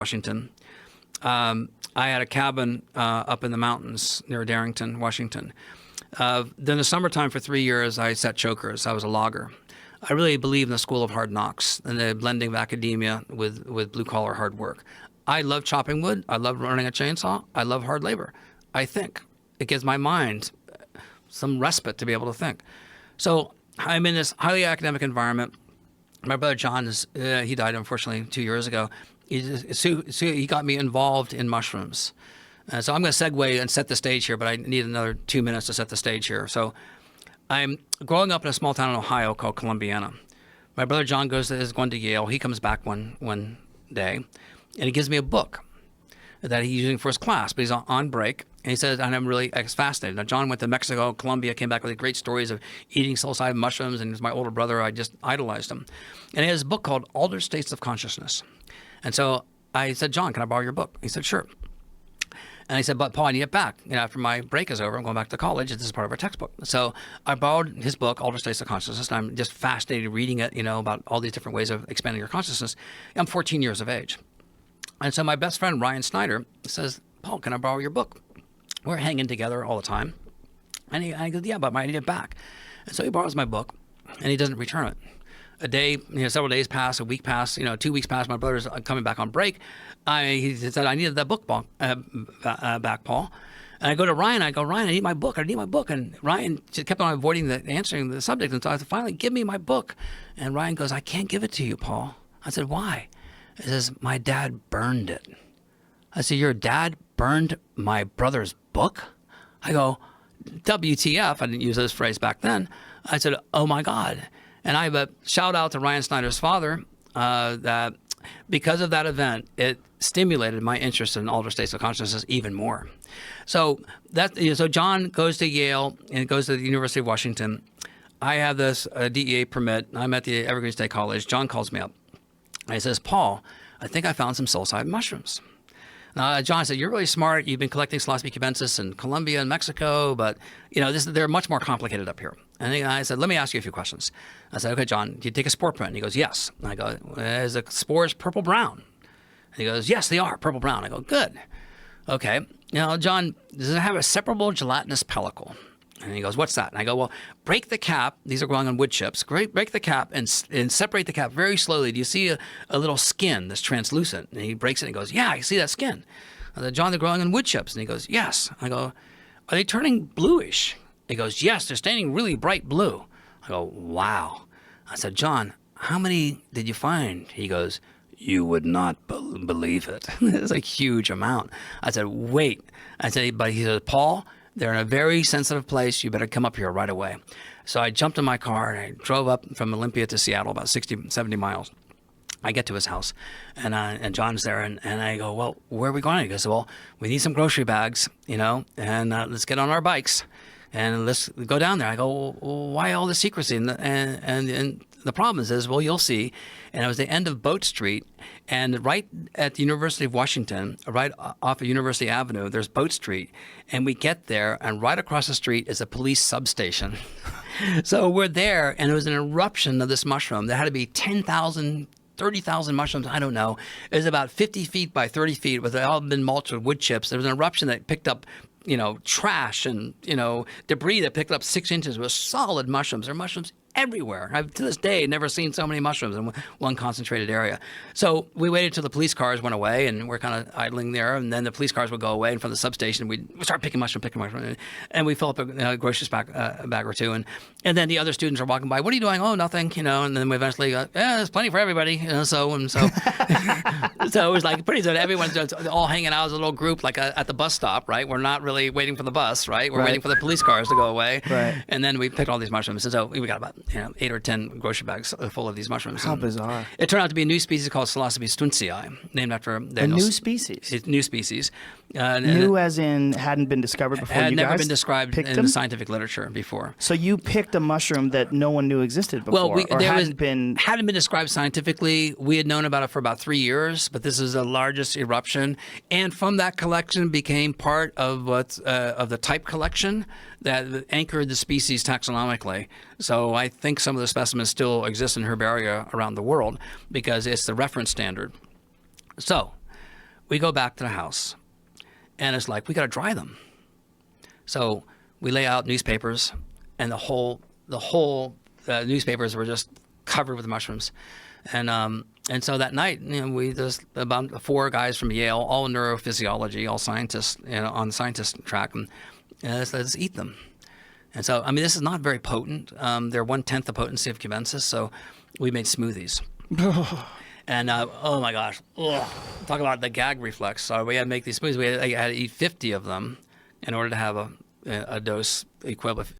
Washington. I had a cabin up in the mountains near Darrington, Washington. Then the summertime for 3 years, I set chokers. I was a logger. I really believe in the school of hard knocks and the blending of academia with blue-collar hard work. I love chopping wood. I love running a chainsaw. I love hard labor. I think. It gives my mind some respite to be able to think. So I'm in this highly academic environment. My brother John, he died unfortunately 2 years ago. He got me involved in mushrooms. So I'm going to segue and set the stage here, but I need another 2 minutes to set the stage here. So I'm growing up in a small town in Ohio called Columbiana. My brother John is going to Yale. He comes back one day, and he gives me a book that he's using for his class, but he's on break. And he says, and I'm really fascinated. Now, John went to Mexico, Colombia, came back with great stories of eating psilocybin mushrooms, and he's my older brother. I just idolized him. And he has a book called Altered States of Consciousness. And so I said, John, can I borrow your book? He said, sure. And I said, but Paul, I need it back. After my break is over, I'm going back to college. This is part of our textbook. So I borrowed his book, Altered States of Consciousness, and I'm just fascinated reading it, about all these different ways of expanding your consciousness. I'm 14 years of age. And so my best friend, Ryan Snyder, says, Paul, can I borrow your book? We're hanging together all the time. And I go, yeah, but I need it back. And so he borrows my book, and he doesn't return it. A day, several days pass, a week pass, 2 weeks pass. My brother's coming back on break. He said, I needed that book back, Paul. And I go to Ryan. I go, Ryan, I need my book. And Ryan just kept on avoiding answering the subject. And so I said, finally, give me my book. And Ryan goes, I can't give it to you, Paul. I said, why? He says, my dad burned it. I said, your dad burned my brother's book? I go, WTF. I didn't use this phrase back then. I said, oh, my God. And I have a shout out to Ryan Snyder's father that because of that event, it stimulated my interest in altered states of consciousness even more. So so John goes to Yale and goes to the University of Washington. I have this DEA permit. I'm at the Evergreen State College. John calls me up. And he says, Paul, I think I found some psilocybin mushrooms. John said, you're really smart. You've been collecting Psilocybe cubensis in Colombia and Mexico, but they're much more complicated up here. And I said, let me ask you a few questions. I said, okay, John, do you take a spore print? And he goes, yes. And I go, is the spores purple-brown? And he goes, yes, they are purple-brown. I go, good. Okay. John, does it have a separable gelatinous pellicle? And he goes, what's that? And I go, well, break the cap. These are growing on wood chips. Break the cap and separate the cap very slowly. Do you see a little skin that's translucent? And he breaks it and he goes, yeah, I see that skin. I said, John, they're growing on wood chips. And he goes, yes. I go, are they turning bluish? He goes, yes, they're staining really bright blue. I go, wow. I said, John, how many did you find? He goes, you would not believe it. It's a huge amount. I said, wait. I said, but he said, Paul, they're in a very sensitive place. You better come up here right away. So I jumped in my car and I drove up from Olympia to Seattle, about 60, 70 miles. I get to his house and John's there and I go, well, where are we going? He goes, well, we need some grocery bags, and let's get on our bikes and let's go down there. I go, well, why all the secrecy? And the problem is, well, you'll see. And it was the end of Boat Street. And right at the University of Washington, right off of University Avenue, there's Boat Street. And we get there, and right across the street is a police substation. So we're there, and it was an eruption of this mushroom. There had to be 10,000, 30,000 mushrooms, I don't know. It was about 50 feet by 30 feet, with it all been mulched with wood chips. There was an eruption that picked up trash and, debris that picked up 6 inches. It was solid mushrooms. There are mushrooms everywhere. I've, to this day, never seen so many mushrooms in one concentrated area. So we waited till the police cars went away, and we're kind of idling there. And then the police cars would go away, and from the substation, we'd start picking mushroom, and we fill up a groceries bag or two. And then the other students are walking by. What are you doing? Oh, nothing. And then we eventually go, yeah, there's plenty for everybody. So so it was like pretty soon everyone's all hanging out as a little group, like at the bus stop, right? We're not really waiting for the bus, right? We're waiting for the police cars to go away. Right. And then we picked all these mushrooms. And so we got about 8 or 10 grocery bags full of these mushrooms. How bizarre. It turned out to be a new species called Psilocybe stuntzii, named after... A new species? It's new species. New as in hadn't been discovered before you guys had never been described in the scientific literature before. So you picked a mushroom that no one knew existed before, hadn't been described scientifically. We had known about it for about 3 years, but this is the largest eruption. And from that collection became part of of the type collection that anchored the species taxonomically. So I think some of the specimens still exist in herbaria around the world because it's the reference standard. So we go back to the house, and it's like, we got to dry them. So we lay out newspapers, and the whole newspapers were just covered with mushrooms. And so that night, we just about 4 guys from Yale, all neurophysiology, all scientists, on the scientist track, and let's eat them. And so, I mean, this is not very potent. They're 1/10 the potency of cubensis, so we made smoothies. And oh my gosh, talk about the gag reflex. So we had to make these smoothies. I had to eat 50 of them in order to have a dose equivalent